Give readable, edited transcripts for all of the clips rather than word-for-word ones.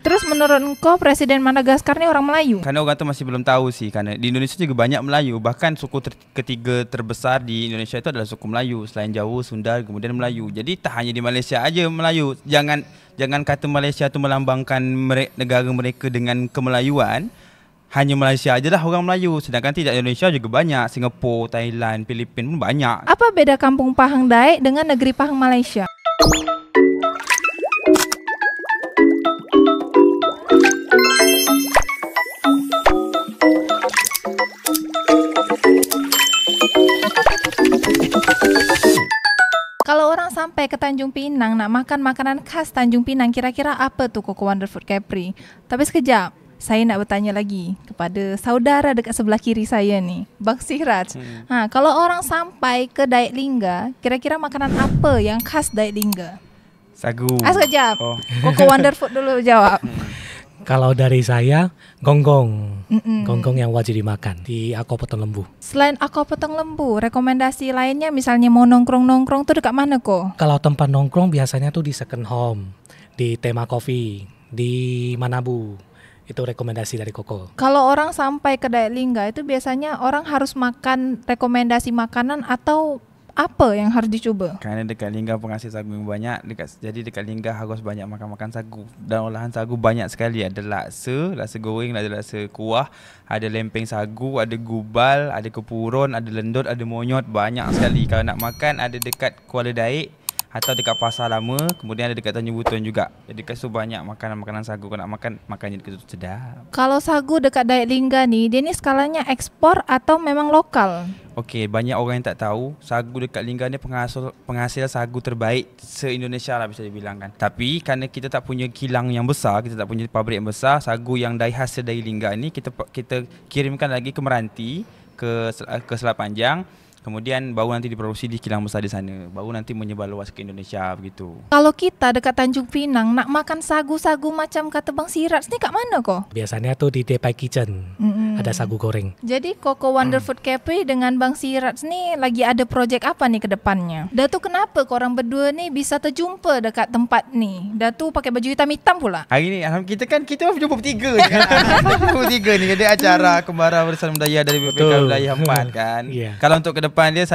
Terus menurut engkau Presiden Madagaskar ni orang Melayu? Karena orang tu masih belum tahu sih. Karena di Indonesia juga banyak Melayu. Bahkan suku ketiga terbesar di Indonesia itu adalah suku Melayu. Selain Jawa, Sunda, kemudian Melayu. Jadi tak hanya di Malaysia aja Melayu. Jangan kata Malaysia tu melambangkan negara mereka dengan kemelayuan. Hanya Malaysia ajalah orang Melayu. Sedangkan tidak Indonesia juga banyak. Singapura, Thailand, Filipina pun banyak. Apa beda Kampung Pahang Dayak dengan Negeri Pahang Malaysia? Kalau orang sampai ke Tanjung Pinang nak makan makanan khas Tanjung Pinang, kira-kira apa tu Koko Wonder Food Capri? Tapi sekejap, saya nak bertanya lagi kepada saudara dekat sebelah kiri saya ni, Bang Siraj. Kalau orang sampai ke Dayak Lingga, kira-kira makanan apa yang khas Dayak Lingga? Sagu. Sekejap, Koko Wonder Food dulu jawab. Kalau dari saya, gonggong. Gonggong yang wajib dimakan di Ako Potong Lembu. Selain Ako Potong Lembu, rekomendasi lainnya misalnya mau nongkrong-nongkrong tuh dekat mana kok? Kalau tempat nongkrong biasanya tuh di Second Home, di Tema Coffee, di Manabu. Itu rekomendasi dari Koko. Kalau orang sampai ke Dayak Lingga itu biasanya orang harus makan rekomendasi makanan atau apa yang harus dicuba? Kerana dekat Lingga penghasil sagu yang banyak, jadi dekat Lingga harus banyak makan-makan sagu. Dan olahan sagu banyak sekali. Ada laksa goreng, ada laksa kuah, ada lempeng sagu, ada gubal, ada kepurun, ada lendut, ada monyot. Banyak sekali. Kalau nak makan ada dekat Kuala Dayak atau dekat Pasar Lama, kemudian ada dekat Tanjung Butun juga. Jadi dekat situ banyak makanan-makanan sagu. Kalau nak makannya dekat situ sedap. Kalau sagu dekat Dayak Lingga ni, dia ni skalanya ekspor atau memang lokal? Okey, banyak orang yang tak tahu sagu dekat Lingga ni penghasil sagu terbaik se-Indonesia lah bisa dibilangkan. Tapi kerana kita tak punya kilang yang besar, kita tak punya pabrik yang besar, sagu yang hasil dari Lingga ni kita kirimkan lagi ke Meranti, ke Selat Panjang. Kemudian baru nanti diproduksi di kilang besar di sana. Baru nanti menyebar luas ke Indonesia begitu. Kalau kita dekat Tanjung Pinang nak makan sagu-sagu macam kata Bang Siraj ni kat mana kok? Biasanya tuh di Depai Kitchen. Ada sagu goreng. Jadi Koko Wonder Food Cafe dengan Bang Siraj ni lagi ada projek apa ni ke depannya? Dah tu kenapa korang berdua ni bisa terjumpa dekat tempat ni? Dah tu pakai baju hitam-hitam pula. Hari ni kita jumpa bertiga je. Bertiga ni ada acara Kembara Bersama Budaya dari BPK Budaya 4 kan. Kalau untuk ke depan dia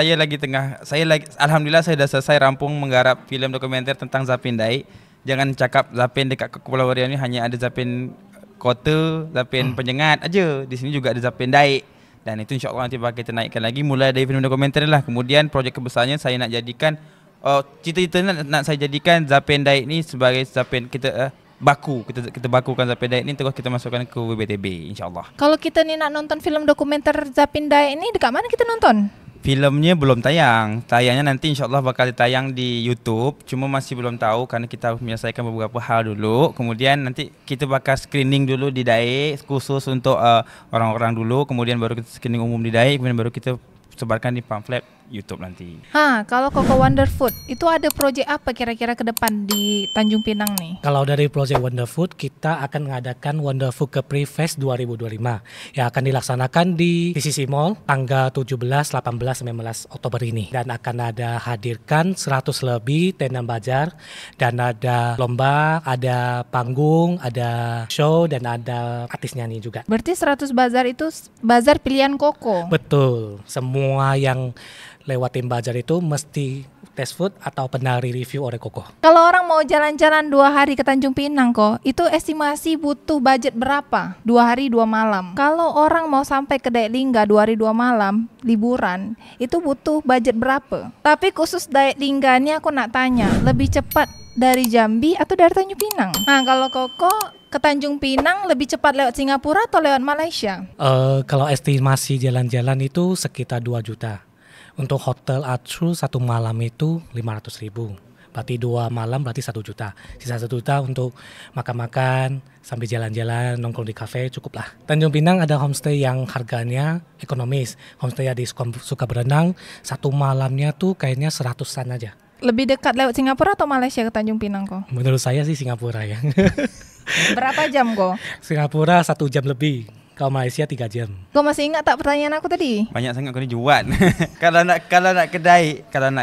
alhamdulillah saya dah selesai rampung menggarap filem dokumenter tentang Zapin Dayak. Jangan cakap Zapin dekat Kepulauan Riau ni hanya ada Zapin Kota, Zapin Penyengat aja. Di sini juga ada Zapin Dayak. Dan itu insya-Allah nanti bakal kita naikkan lagi mulai dari filem dokumenter lah. Kemudian projek kebesarnya saya nak jadikan cita-cita nak saya jadikan Zapin Dayak ni sebagai Zapin kita kita bakukan Zapin Dayak ni terus kita masukkan ke WBTB insya-Allah. Kalau kita ni nak nonton filem dokumenter Zapin Dayak ni dekat mana kita nonton? Filmnya belum tayang. Tayangnya nanti insya-Allah bakal ditayang di YouTube. Cuma masih belum tahu kerana kita harus menyelesaikan beberapa hal dulu. Kemudian nanti kita bakal screening dulu di Dayak khusus untuk orang-orang dulu. Kemudian baru kita screening umum di Dayak. Kemudian baru kita sebarkan di pamflet YouTube nanti. Kalau Koko Wonder Food itu ada projek apa kira-kira ke depan di Tanjung Pinang nih? Kalau dari projek Wonder Food, kita akan mengadakan Wonder Food Capri Fest 2025 yang akan dilaksanakan di PCC Mall tanggal 17, 18, 19 Oktober ini. Dan akan ada hadirkan 100 lebih tenan bazar dan ada lomba, ada panggung, ada show dan ada artis nyanyi juga. Berarti 100 bazar itu bazar pilihan Koko? Betul. Semua yang lewatin bazar itu mesti test food atau pernah review oleh Koko. Kalau orang mau jalan-jalan 2 hari ke Tanjung Pinang kok, itu estimasi butuh budget berapa? 2 hari 2 malam. Kalau orang mau sampai ke Dayak Lingga 2 hari 2 malam liburan, itu butuh budget berapa? Tapi khusus Dayak Lingga ni aku nak tanya, lebih cepat dari Jambi atau dari Tanjung Pinang? Kalau Koko ke Tanjung Pinang lebih cepat lewat Singapura atau lewat Malaysia? Kalau estimasi jalan-jalan itu sekitar 2 juta. Untuk hotel Atru 1 malam itu 500.000. Berarti 2 malam berarti 1 juta. Sisa 1 juta untuk makan-makan, sambil jalan-jalan, nongkrong di kafe cukup lah. Tanjung Pinang ada homestay yang harganya ekonomis. Homestay di suka berenang, 1 malamnya tuh kayaknya 100-an aja. Lebih dekat lewat Singapura atau Malaysia ke Tanjung Pinang kok? Menurut saya sih Singapura ya. Berapa jam kok? Singapura 1 jam lebih. Kalau Malaysia 3 jam. Kau masih ingat tak pertanyaan aku tadi? Banyak sangat kau ni jual. kalau nak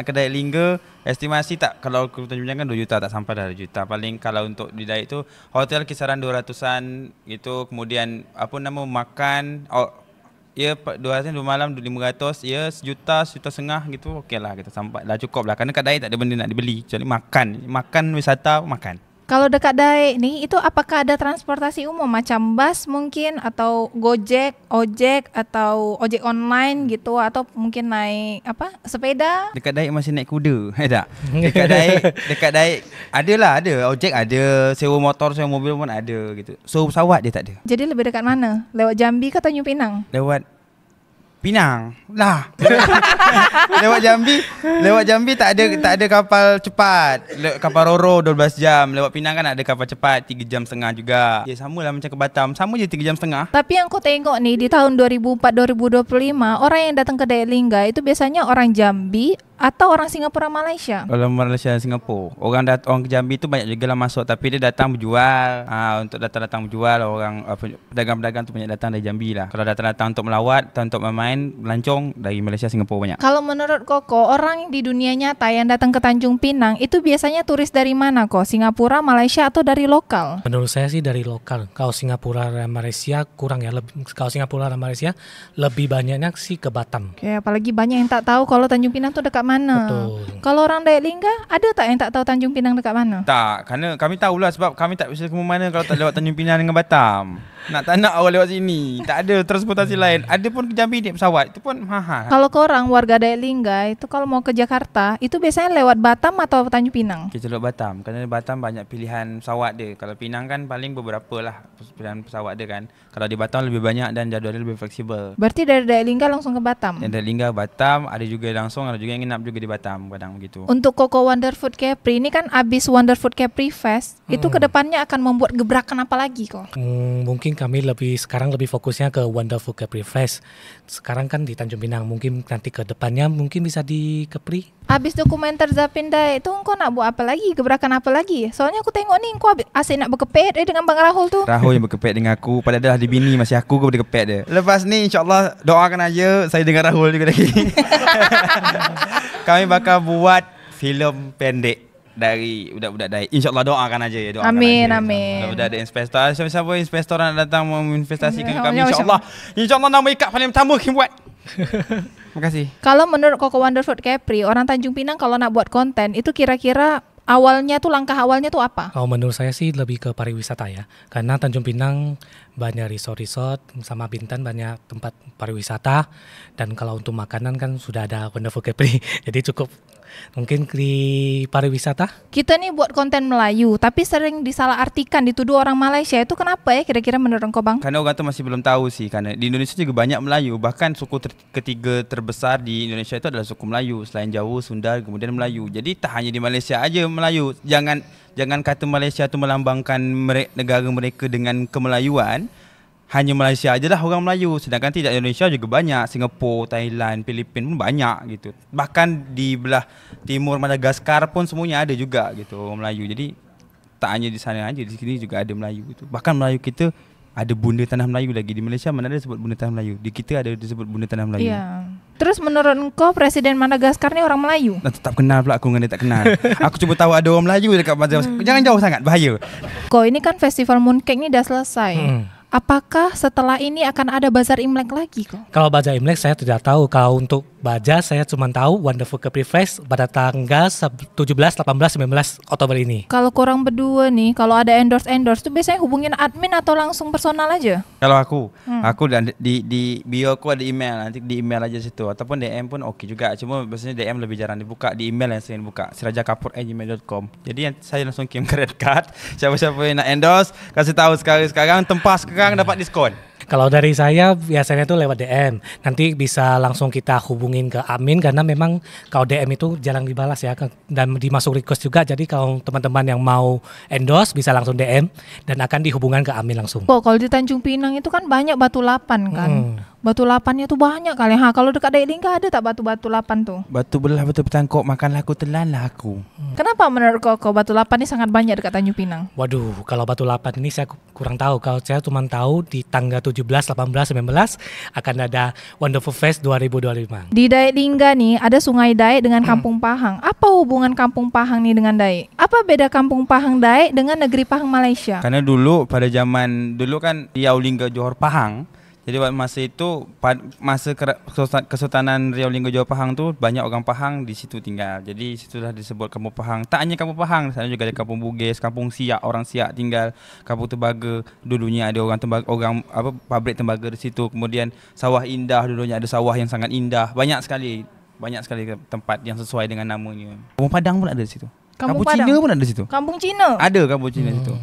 kedai lingga, estimasi tak, kalau ke Tanjung Pinang kan 2 juta, tak sampai dah 2 juta. Paling kalau untuk di Daik tu hotel kisaran 200-an gitu, kemudian makan ya 200 2 malam 500, ya sejuta setengah gitu, okeylah, kita sampai dah cukup lah, kerana kat Daik tak ada benda nak dibeli kecuali makan wisata makan. Kalau dekat Daik nih, itu apakah ada transportasi umum macam bus mungkin, atau Gojek, ojek, atau ojek online gitu, atau mungkin naik sepeda? Dekat Daik masih naik kuda, tak? Dekat Daik ada ojek, ada sewa motor, sewa mobil pun ada gitu. So pesawat dia tak ada. Jadi lebih dekat mana? Lewat Jambi ke Tanjung Pinang? Lewat Pinang lah. Lewat Jambi tak ada kapal cepat. Kapal Roro 12 jam. Lewat Pinang kan ada kapal cepat 3 jam setengah juga. Ya samalah macam ke Batam, sama je 3 jam setengah. Tapi yang kau tengok nih di tahun 2004-2025, orang yang datang ke Daik Lingga itu biasanya orang Jambi atau orang Singapura Malaysia? Orang Malaysia dan Singapura. Orang ke Jambi tu banyak juga lah masuk, tapi dia datang berjual. Untuk datang berjual, orang pedagang-pedagang tu banyak datang dari Jambi lah. Kalau datang untuk melawat, untuk bermain, melancong, dari Malaysia, Singapura banyak. Kalau menurut Koko, orang di dunia nyata yang datang ke Tanjung Pinang itu biasanya turis dari mana kok? Singapura, Malaysia, atau dari lokal? Menurut saya sih dari lokal. Kalau Singapura dan Malaysia kurang ya. Kalau Singapura dan Malaysia lebih banyaknya sih ke Batam. Oke, apalagi banyak yang tak tahu kalau Tanjung Pinang tu dekat mana. Betul. Kalau orang Daik Lingga, ada tak yang tak tahu Tanjung Pinang dekat mana? Tak, kerana kami tahulah sebab kami tak bisa ke mana kalau tak lewat Tanjung Pinang dengan Batam. Tak nak orang lewat sini. Tak ada transportasi lain. Ada pun ke Jambi naik pesawat, itu pun mahal. Kalau korang warga Daik Lingga itu kalau mau ke Jakarta, itu biasanya lewat Batam atau Tanjung Pinang? Kita lewat Batam, kerana Batam banyak pilihan pesawat dia. Kalau Pinang kan paling beberapa lah pilihan pesawat dia kan. Kalau di Batam lebih banyak dan jadual dia lebih fleksibel. Berarti dari Daik Lingga langsung ke Batam? Dari Lingga Batam, ada juga langsung, ada juga yang nginap juga di Batam kadang begitu. Untuk Koko Wonder Food Capri ini kan abis Wonder Food Capri Fest, itu kedepannya akan membuat gebrakan apa lagi kok? Mungkin kami sekarang lebih fokusnya ke Wonderful Capri Fest. Sekarang kan di Tanjung Pinang, mungkin nanti ke depannya mungkin bisa di Capri. Habis dokumenter Zapinda itu kau nak buat apa lagi? Gebrakan apa lagi? Soalnya aku tengok nih kau asyik nak berkepet dengan Bang Rahul tu. Rahul yang berkepet dengan aku, padahal dah ada bini, masih aku berkepet dia. Lepas ni insyaAllah doakan aja saya dengan Rahul juga lagi. Kami bakal buat filem pendek dari budak-budak Daik. InsyaAllah doakan aja ya. Amin, aja. amin. Budak-budak ada investor. Siapa-siapa investor nak datang menginvestasikan kami, InsyaAllah nama ikat paling pertama kita buat. Terima kasih. Kalau menurut Koko Wonder Food Capri, orang Tanjung Pinang kalau nak buat konten itu kira-kira langkah awalnya tuh apa? Kalau menurut saya sih lebih ke pariwisata ya. Karena Tanjung Pinang banyak resort sama Bintan banyak tempat pariwisata, dan kalau untuk makanan kan sudah ada Wonderful Capri. Jadi cukup mungkin di pariwisata. Kita nih buat konten Melayu tapi sering disalahartikan, dituduh orang Malaysia. Itu kenapa ya kira-kira menurut kau Bang? Karena orang tu masih belum tahu sih, karena di Indonesia juga banyak Melayu. Bahkan suku ketiga terbesar di Indonesia itu adalah suku Melayu. Selain Jawa, Sunda, kemudian Melayu. Jadi tak hanya di Malaysia aja Melayu. Jangan kata Malaysia tu melambangkan negara mereka dengan kemelayuan. Hanya Malaysia aja dah orang Melayu. Sedangkan tidak Indonesia juga banyak. Singapura, Thailand, Filipina pun banyak gitu. Bahkan di belah timur Madagaskar pun semuanya ada juga gitu orang Melayu. Jadi tak hanya di sana aja, di sini juga ada Melayu gitu. Bahkan Melayu kita ada bunda tanah Melayu lagi. Di Malaysia mana ada disebut bunda tanah Melayu. Di kita ada disebut bunda tanah Melayu. Iya. Terus menurut kau Presiden Madagaskar ni orang Melayu? Nah, tetap kenal pula aku dengan dia tak kenal. Aku cuba tahu ada orang Melayu dekat Madagaskar. Jangan jauh sangat, bahaya. Kau ini kan festival Mooncake ni dah selesai. Apakah setelah ini akan ada bazar Imlek lagi kok? Kalau bazar Imlek saya tidak tahu. Kalau untuk baja saya cuma tahu Wonderful Capri Fest pada tanggal 17, 18, 19 Oktober ini. Kalau korang berdua nih, kalau ada endorse tuh biasanya hubungin admin atau langsung personal aja? Kalau aku di bio aku ada email, nanti di email aja situ, ataupun DM pun okey juga. Cuma biasanya DM lebih jarang dibuka, di email yang sering buka, sirajakapur@gmail.com. Jadi saya langsung kirim credit card. Siapa-siapa yang nak endorse, kasih tahu sekarang tempas sekarang dapat diskon. Kalau dari saya biasanya tuh lewat DM. Nanti bisa langsung kita hubungin ke admin karena memang kalau DM itu jarang dibalas ya, dan dimasuk request juga. Jadi kalau teman-teman yang mau endorse bisa langsung DM dan akan dihubungkan ke admin langsung. Kalau di Tanjung Pinang itu kan banyak batu lapan kan. Batu lapannya tuh banyak kali. Kalau dekat Dayak Lingga ada tak batu-batu lapan tuh? Batu belah, batu petangkok, makanlah aku, telanlah aku. Kenapa menurut kau batu lapan ini sangat banyak dekat Tanjung Pinang? Waduh, kalau batu lapan ini saya kurang tahu. Kalau saya cuma tahu di tanggal 17, 18, 19 akan ada Wonderful Fest 2025. Di Dayak Lingga nih ada Sungai Dayak dengan Kampung Pahang. Apa hubungan Kampung Pahang nih dengan Dayak? Apa beda Kampung Pahang Dayak dengan Negeri Pahang Malaysia? Karena dulu pada zaman dulu kan Riau Lingga Johor Pahang. Jadi masa itu masa Kesultanan Riau Lingga Johor Pahang tu banyak orang Pahang di situ tinggal. Jadi situlah disebut Kampung Pahang. Tak hanya Kampung Pahang, sana juga ada Kampung Bugis, Kampung Siak, orang Siak tinggal, Kampung Tembaga. Dulunya ada orang tembaga, pabrik tembaga di situ. Kemudian Sawah Indah, dulunya ada sawah yang sangat indah. Banyak sekali tempat yang sesuai dengan namanya. Kampung Padang pun ada di situ. Kampung Cina pun ada di situ. Kampung Cina. Ada Kampung Cina di situ.